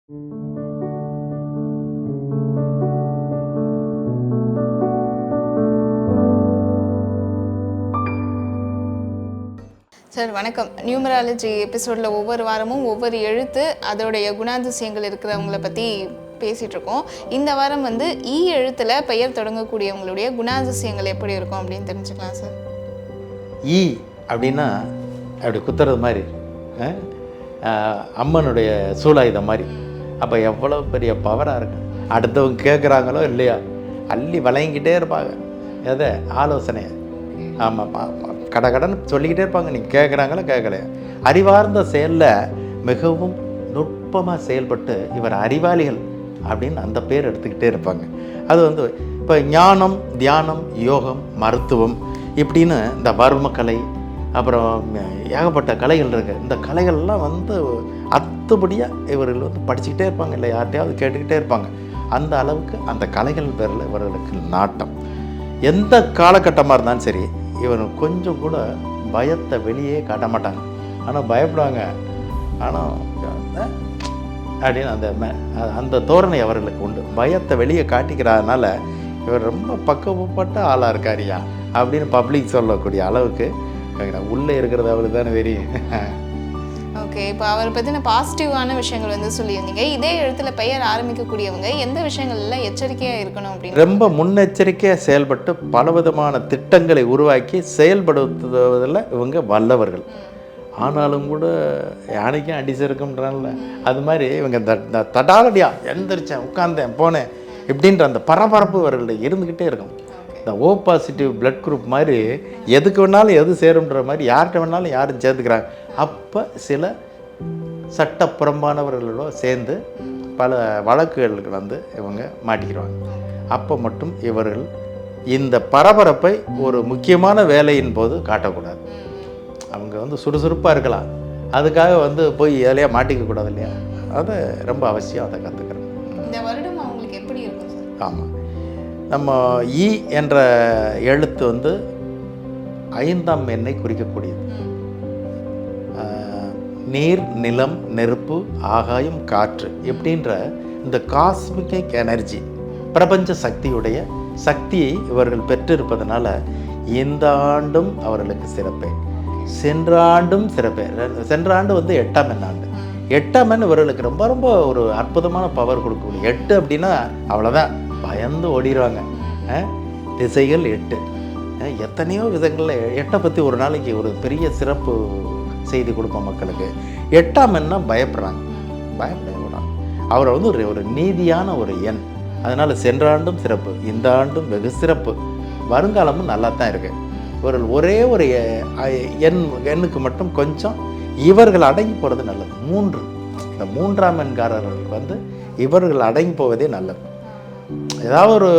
Sir வணக்கம். Numerology எபிசோடில் ஒவ்வொரு வாரமும் ஒவ்வொரு எழுத்து அதோடைய குணாதிசயங்கள் இருக்கிறவங்கள பற்றி பேசிகிட்டு இருக்கோம். இந்த வாரம் வந்து எழுத்தில் பெயர் தொடங்கக்கூடியவங்களுடைய குணாதிசயங்கள் எப்படி இருக்கும் அப்படின்னு தெரிஞ்சுக்கலாம் சார். அப்படின்னா அப்படி குத்துறது மாதிரி, அம்மனுடைய சூலாயுதம் மாதிரி. அப்போ எவ்வளோ பெரிய பவராக இருக்கு. அடுத்தவங்க கேட்குறாங்களோ இல்லையா, அள்ளி வளைங்கிட்டே இருப்பாங்க. எதை ஆலோசனையை, ஆமாம், கடன்னு சொல்லிக்கிட்டே இருப்பாங்க. நீங்கள் கேட்குறாங்களோ கேட்கலையா. அறிவார்ந்த செயலில் மிகவும் நுட்பமாக செயல்பட்டு இவர் அறிவாளிகள் அப்படின்னு அந்த பேர் எடுத்துக்கிட்டே இருப்பாங்க. அது வந்து இப்போ ஞானம், தியானம், யோகம், மருத்துவம் இப்படின்னு இந்த வர்மக்கலை, அப்புறம் ஏகப்பட்ட கலைகள் இருக்குது. இந்த கலைகள்லாம் வந்து அத்துபடியாக இவர்கள் வந்து படிச்சுக்கிட்டே இருப்பாங்க, இல்லை யார்கிட்டையாவது கேட்டுக்கிட்டே இருப்பாங்க. அந்த அளவுக்கு அந்த கலைகள் பேரில் இவர்களுக்கு நாட்டம். எந்த காலகட்டமாக இருந்தாலும் சரி, இவர் கொஞ்சம் கூட பயத்தை வெளியே காட்ட மாட்டாங்க. ஆனால் பயப்படுவாங்க, ஆனால் அப்படின்னு அந்த தோரணை அவர்களுக்கு உண்டு. பயத்தை வெளியே காட்டிக்கிறதுனால இவர் ரொம்ப பக்குவப்பட்ட ஆளாக இருக்காரியா அப்படின்னு பப்ளிக் சொல்லக்கூடிய அளவுக்கு உள்ளே இருக்கிறது அவளுக்கு தானே தெரியும். ஓகே, இப்போ அவரை பற்றின பாசிட்டிவான விஷயங்கள் வந்து சொல்லியிருந்தீங்க. இதே எழுத்துல பெயர் ஆரம்பிக்கக்கூடியவங்க எந்த விஷயங்கள்ல எச்சரிக்கையாக இருக்கணும் அப்படின்னு? ரொம்ப முன்னெச்சரிக்கையாக செயல்பட்டு பலவிதமான திட்டங்களை உருவாக்கி செயல்படுத்துவதில் இவங்க வல்லவர்கள். ஆனாலும் கூட யானைக்கும் அடிச்சிருக்கும்ன்றான்ல, அது மாதிரி இவங்க தடாலடியா எந்திரிச்சேன், உட்கார்ந்தேன், போனேன் இப்படின்ற அந்த பரபரப்பு இவர்கள் இருந்துக்கிட்டே இருக்கும். இந்த ஓ பாசிட்டிவ் பிளட் குரூப் மாதிரி எதுக்கு வேணாலும் எது சேரும்ன்ற மாதிரி யார்கிட்ட வேணாலும் யாரும் சேர்த்துக்கிறாங்க. அப்போ சில சட்டப்புறம்பானவர்களோட சேர்ந்து பல வழக்குகளுக்கு வந்து இவங்க மாட்டிக்கிறாங்க. அப்போ மட்டும் இவர்கள் இந்த பரபரப்பை ஒரு முக்கியமான வேலையின் போது காட்டக்கூடாது. அவங்க வந்து சுறுசுறுப்பாக இருக்கலாம், அதுக்காக வந்து போய் எதுலையா மாட்டிக்கக்கூடாது இல்லையா. அது ரொம்ப அவசியம், அதை கற்றுக்கிறேன். இந்த வருடம் அவங்களுக்கு எப்படி இருக்கும் சார்? ஆமாம், நம்ம என்ற எழுத்து வந்து 5ஆம் எண்ணை குறிக்கக்கூடியது. நீர், நிலம், நெருப்பு, ஆகாயம், காற்று இப்படின்ற இந்த காஸ்மிக் எனர்ஜி, பிரபஞ்ச சக்தியுடைய சக்தியை இவர்கள் பெற்றிருப்பதனால இந்த ஆண்டும் அவர்களுக்கு சிறப்பே, சென்ற ஆண்டும் சிறப்பே. சென்ற ஆண்டு வந்து 8ஆம் எண் ஆண்டு. 8ஆம் எண் இவர்களுக்கு ரொம்ப ரொம்ப ஒரு அற்புதமான பவர் கொடுக்கக்கூடிய. 8 அப்படின்னா அவ்வளோதான், பயந்து ஓடிடுவாங்க. திசைகள் 8, எத்தனையோ விதங்களில் 8 பற்றி ஒரு நாளைக்கு ஒரு பெரிய சிறப்பு செய்தி கொடுப்போம் மக்களுக்கு. 8ஆம் எண்ணா பயப்படுறாங்க, பயப்படக்கூடாது. அவரை வந்து ஒரு நீதியான ஒரு எண். அதனால் சென்ற ஆண்டும் சிறப்பு, இந்த ஆண்டும் வெகு சிறப்பு, வருங்காலமும் நல்லா தான் இருக்கு. இவர்கள் ஒரே ஒரு எண்ணுக்கு மட்டும் கொஞ்சம் இவர்கள் அடங்கி போகிறது நல்லது. 3, இந்த 3ஆம் எண்காரர்களுக்கு வந்து இவர்கள் அடங்கி போவதே நல்லது. ஏதாவது ஒரு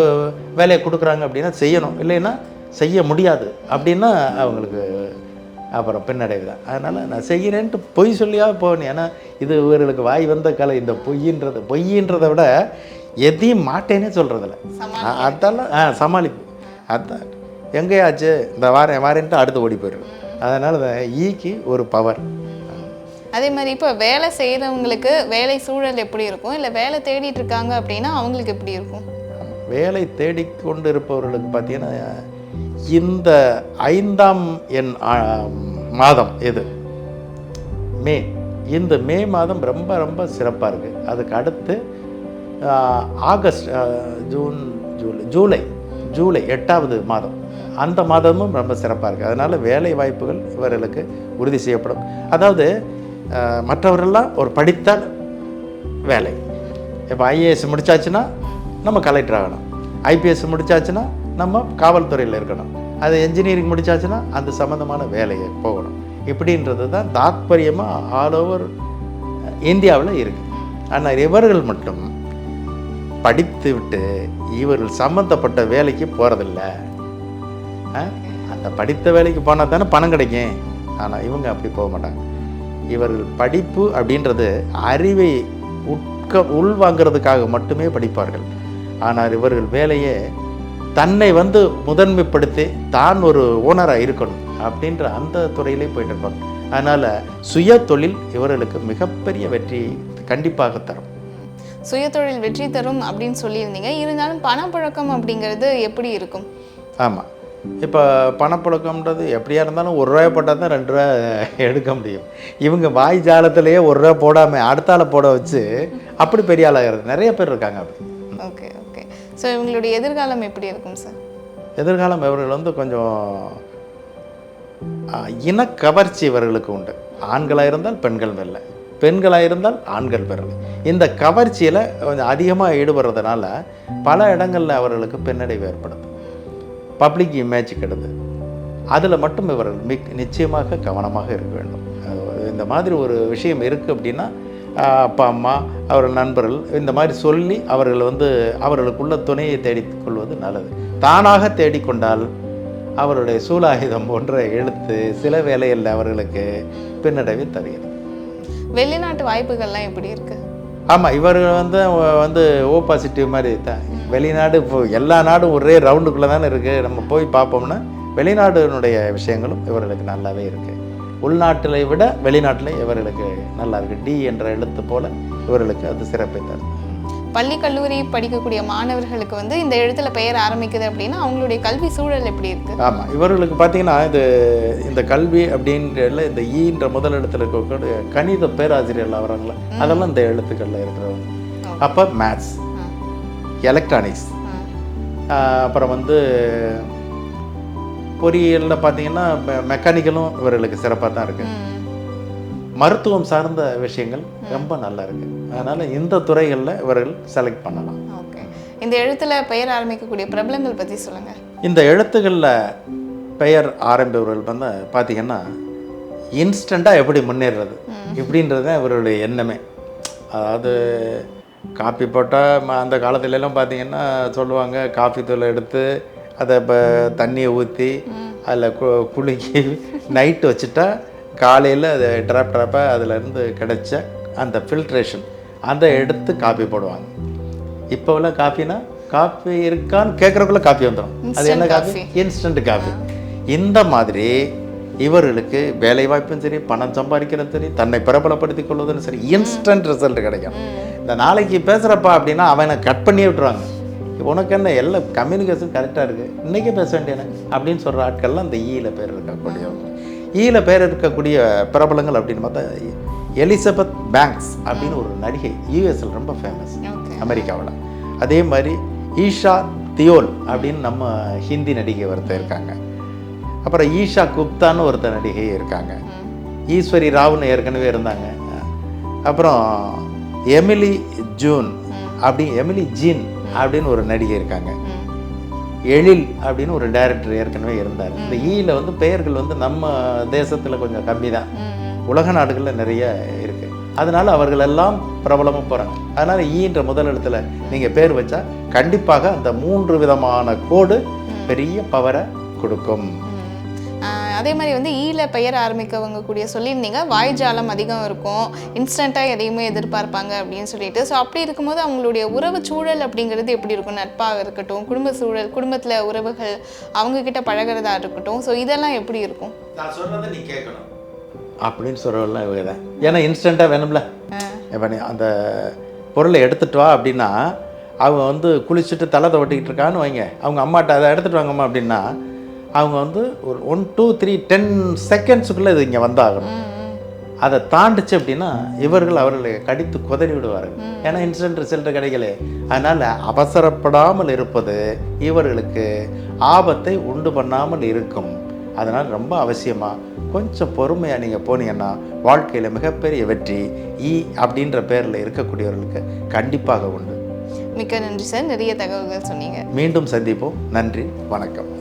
வேலையை கொடுக்குறாங்க அப்படின்னா செய்யணும், இல்லைன்னா செய்ய முடியாது அப்படின்னா அவங்களுக்கு அப்புறம் பின்னடைவு தான். அதனால் நான் செய்கிறேன்ட்டு பொய் சொல்லியா போகணும். ஏன்னா இது இவர்களுக்கு வாய் வந்த கலை. இந்த பொய்யின்றதை விட எதையும் மாட்டேன்னே சொல்கிறதில்ல, அதெல்லாம் சமாளிப்பு. அதுதான் எங்கேயாச்சு இந்த வாரேன்ட்டு அடுத்து ஓடி போயிடும். அதனால் ஈக்கு ஒரு பவர். அதே மாதிரி இப்போ வேலை செய்கிறவங்களுக்கு வேலை சூழல் எப்படி இருக்கும், இல்லை வேலை தேடிட்டு இருக்காங்க அப்படின்னா அவங்களுக்கு எப்படி இருக்கும்? வேலை தேடிக்கொண்டு இருப்பவர்களுக்கு பார்த்தீங்கன்னா இந்த 5ஆம் எண் மாதம் இது மே, இந்த மே மாதம் ரொம்ப ரொம்ப சிறப்பாக இருக்குது. அதுக்கு அடுத்து ஆகஸ்ட், ஜூன், ஜூலை 8ஆவது மாதம், அந்த மாதமும் ரொம்ப சிறப்பாக இருக்குது. அதனால் வேலை வாய்ப்புகள் இவர்களுக்கு உறுதி செய்யப்படும். அதாவது மற்றவர்கள்லாம் ஒரு படித்தால் வேலை. இப்போ ஐஏஎஸ் முடித்தாச்சுன்னா நம்ம கலெக்டர் ஆகணும், ஐபிஎஸ் முடித்தாச்சுன்னா நம்ம காவல்துறையில் இருக்கணும், அது என்ஜினியரிங் முடித்தாச்சுன்னா அந்த சம்மந்தமான வேலையை போகணும். இப்படின்றது தான் தாத்பரியமாக ஆல் ஓவர் இந்தியாவில் இருக்குது. ஆனால் இவர்கள் மட்டும் படித்து விட்டு இவர்கள் சம்மந்தப்பட்ட வேலைக்கு போகிறதில்ல. அந்த படித்த வேலைக்கு போனால் தானே பணம் கிடைக்கும். ஆனால் இவங்க அப்படி போக மாட்டாங்க. இவர்கள் படிப்பு அப்படின்றது அறிவை உள்வாங்கிறதுக்காக மட்டுமே படிப்பார்கள். ஆனால் இவர்கள் வேலையை தன்னை வந்து முதன்மைப்படுத்தி தான் ஒரு ஓனராக இருக்கணும் அப்படின்ற அந்த துறையிலே போயிட்டு இருப்பாங்க. அதனால் சுய தொழில் இவர்களுக்கு மிகப்பெரிய வெற்றி கண்டிப்பாக தரும். சுயதொழில் வெற்றி தரும் அப்படின்னு சொல்லியிருந்தீங்க. இருந்தாலும் பணப்புழக்கம் அப்படிங்கிறது எப்படி இருக்கும்? ஆமாம், இப்போ பணப்புழக்கம்ன்றது எப்படியா இருந்தாலும் ₹1 போட்டால் தான் ₹2 எடுக்க முடியும். இவங்க வாய் ஜாலத்திலேயே ₹1 போடாமல் அடுத்தால போட வச்சு அப்படி பெரிய ஆளாகிறது நிறைய பேர் இருக்காங்க. அப்படி. Okay okay. ஸோ இவங்களுடைய எதிர்காலம் எப்படி இருக்கும் சார்? எதிர்காலம் இவர்கள் வந்து கொஞ்சம் இனக்கவர்ச்சி இவர்களுக்கு உண்டு. ஆண்களாக இருந்தால் பெண்கள் வெல்ல, பெண்களாக இருந்தால் ஆண்கள் பெறல. இந்த கவர்ச்சியில் கொஞ்சம் அதிகமாக ஈடுபடுறதுனால பல இடங்களில் அவர்களுக்கு பின்னடைவு ஏற்படுது, பப்ளிக் இமேஜ் கெடுது. அதில் மட்டும் இவர்கள் நிச்சயமாக கவனமாக இருக்க வேண்டும். இந்த மாதிரி ஒரு விஷயம் இருக்குது அப்படின்னா அப்பா அம்மா அவர்கள் நண்பர்கள் இந்த மாதிரி சொல்லி அவர்கள் வந்து அவர்களுக்குள்ள துணையை தேடிக்கொள்வது நல்லது. தானாக தேடிக்கொண்டால் அவருடைய சூலாயுதம் போன்ற எழுத்து சில வேளையில் அவர்களுக்கு பின்னடைவை தருகிறது. வெளிநாட்டு வாய்ப்புகள்லாம் எப்படி இருக்குது? ஆமாம், இவர்கள் வந்து ஓ பாசிட்டிவ் மாதிரி தான். வெளிநாடு இப்போ எல்லா நாடும் ஒரே ரவுண்டுக்குள்ளே தானே இருக்குது. நம்ம போய் பார்ப்போம்னா வெளிநாடுனுடைய விஷயங்களும் இவர்களுக்கு நல்லாவே இருக்குது. உள்நாட்டிலை விட வெளிநாட்டில் இவர்களுக்கு நல்லா இருக்குது. டி என்ற எழுத்து போல் இவர்களுக்கு அது சிறப்பை தரும். பள்ளி கல்லூரி படிக்கக்கூடிய மாணவர்களுக்கு வந்து இந்த எழுத்துல பெயர் ஆரம்பிக்குது அப்படின்னா அவங்களுடைய கல்வி சூழல் எப்படி இருக்குது? ஆமாம், இவர்களுக்கு பார்த்தீங்கன்னா இந்த கல்வி அப்படின்ற இந்த ஈன்ற முதல் எழுத்துல இருக்கக்கூடிய கணித பேராசிரியர்கள் வராங்களா, அதெல்லாம் இந்த எழுத்துக்களில் இருக்கிறவங்க. அப்போ மேத்ஸ், எலக்ட்ரானிக்ஸ், அப்புறம் வந்து பொறியியலில் பார்த்தீங்கன்னா மெக்கானிக்கலும் இவர்களுக்கு சிறப்பாக தான் இருக்குது. மருத்துவம் சார்ந்த விஷயங்கள் ரொம்ப நல்லா இருக்குது. அதனால் இந்த துறைகளில் இவர்கள் செலக்ட் பண்ணலாம். ஓகே. இந்த எழுத்தில் பெயர் ஆரம்பிக்கக்கூடிய பிரபலங்கள் பற்றி சொல்லுங்கள். இந்த எழுத்துக்களில் பெயர் ஆரம்பிப்பவர்கள் வந்து பார்த்திங்கன்னா இன்ஸ்டண்ட்டாக எப்படி முன்னேறுறது இப்படின்றது தான் இவருடைய எண்ணமே. அதாவது காப்பி போட்டால் அந்த காலத்துலலாம் பார்த்திங்கன்னா சொல்லுவாங்க, காஃபி தூளை எடுத்து அதை இப்போ தண்ணியை ஊற்றி அதில் குலுக்கி நைட்டு வச்சுட்டா காலையில் அதை ட்ராப்பாக அதிலேருந்து கிடைச்ச அந்த ஃபில்ட்ரேஷன் அதை எடுத்து காப்பி போடுவாங்க. இப்போலாம் காஃபினா காஃபி இருக்கான்னு கேட்குறக்குள்ள காஃபி வந்துடும். அது என்ன காஃபி? Instant coffee. இந்த மாதிரி இவர்களுக்கு வேலை வாய்ப்பும் சரி, பணம் சம்பாதிக்கிறதும் சரி, தன்னை பிரபலப்படுத்திக் கொள்வதும் சரி, இன்ஸ்டன்ட் ரிசல்ட் கிடைக்கும். இந்த நாளைக்கு பேசுகிறப்பா அப்படின்னா அவனை கட் பண்ணி விட்டுருவாங்க. உனக்கு என்ன எல்லா கம்யூனிகேஷன் கரெக்டாக இருக்குது, இன்றைக்கே பேச வேண்டியன அப்படின்னு சொல்கிற ஆட்கள்லாம் இந்த ஈயில் பேர் இருக்கக்கூடியவங்க. ஈயில் பேர் இருக்கக்கூடிய பிரபலங்கள் அப்படின்னு பார்த்தா எலிசபெத் பேங்க்ஸ் அப்படின்னு ஒரு நடிகை யூஎஸ்எல் ரொம்ப ஃபேமஸ் அமெரிக்காவில். அதே மாதிரி ஈஷா தியோல் அப்படின்னு நம்ம ஹிந்தி நடிகை ஒருத்தர் இருக்காங்க. அப்புறம் ஈஷா குப்தான்னு ஒருத்தர் நடிகை இருக்காங்க. ஈஸ்வரி ராவ்னு ஏற்கனவே இருந்தாங்க. அப்புறம் எமிலி ஜீன் அப்படின்னு ஒரு நடிகை இருக்காங்க. எழில் அப்படின்னு ஒரு டைரக்டர் ஏற்கனவே இருந்தார். இந்த ஈயில் வந்து பெயர்கள் வந்து நம்ம தேசத்தில் கொஞ்சம் கம்மி தான், உலக நாடுகளில் நிறைய இருக்குது. அதனால அவர்கள் எல்லாம் பிரபலமாக போகிறாங்க. அதனால் ஈன்ற முதல் இடத்துல நீங்கள் பேர் வச்சா கண்டிப்பாக அந்த 3 விதமான கோடு பெரிய பவரை கொடுக்கும். அதே மாதிரி வந்து ஈல பெயர் ஆரம்பிக்கவங்க கூடிய சொல்லியிருந்தீங்க, வாய்ஜாலம் அதிகம் இருக்கும், இன்ஸ்டண்ட்டாக எதையுமே எதிர்பார்ப்பாங்க அப்படின்னு சொல்லிட்டு. ஸோ அப்படி இருக்கும்போது அவங்களுடைய உறவு சூழல் அப்படிங்கிறது எப்படி இருக்கும்? நட்பாக இருக்கட்டும், குடும்ப சூழல், குடும்பத்தில் உறவுகள், அவங்கக்கிட்ட பழகிறதா இருக்கட்டும், ஸோ இதெல்லாம் எப்படி இருக்கும்? நான் சொல்கிறத நீ கேட்கணும் அப்படின்னு சொல்கிறவெல்லாம் இவங்க தான். ஏன்னா இன்ஸ்டண்ட்டாக வேணும்ல. இப்போ நீ அந்த பொருளை எடுத்துகிட்டு வா அப்படின்னா அவங்க வந்து குளிச்சுட்டு தலை தவட்டிக்கிட்டு இருக்கான்னு வைங்க, அவங்க அம்மாட்ட அதை எடுத்துகிட்டு வாங்கம்மா அப்படின்னா அவங்க வந்து ஒரு 1 2 3 10 செகண்ட்ஸுக்குள்ளே இது இங்கே வந்தாகணும். அதை தாண்டிச்சு அப்படின்னா அவர்களை கடித்து குதறி விடுவார்கள். ஏன்னா இன்ஸ்டன்ட் ரிசல்ட் கிடைக்கல. அதனால் அவசரப்படாமல் இருப்பது இவர்களுக்கு ஆபத்தை உண்டு பண்ணாமல் இருக்கும். அதனால் ரொம்ப அவசியமாக கொஞ்சம் பொறுமையாக நீங்கள் போனீங்கன்னா வாழ்க்கையில் மிகப்பெரிய வெற்றி அப்படின்ற பேரில் இருக்கக்கூடியவர்களுக்கு கண்டிப்பாக உண்டு. மிக்க நன்றி சார், நிறைய தகவல்கள் சொன்னீங்க. மீண்டும் சந்திப்போம். நன்றி, வணக்கம்.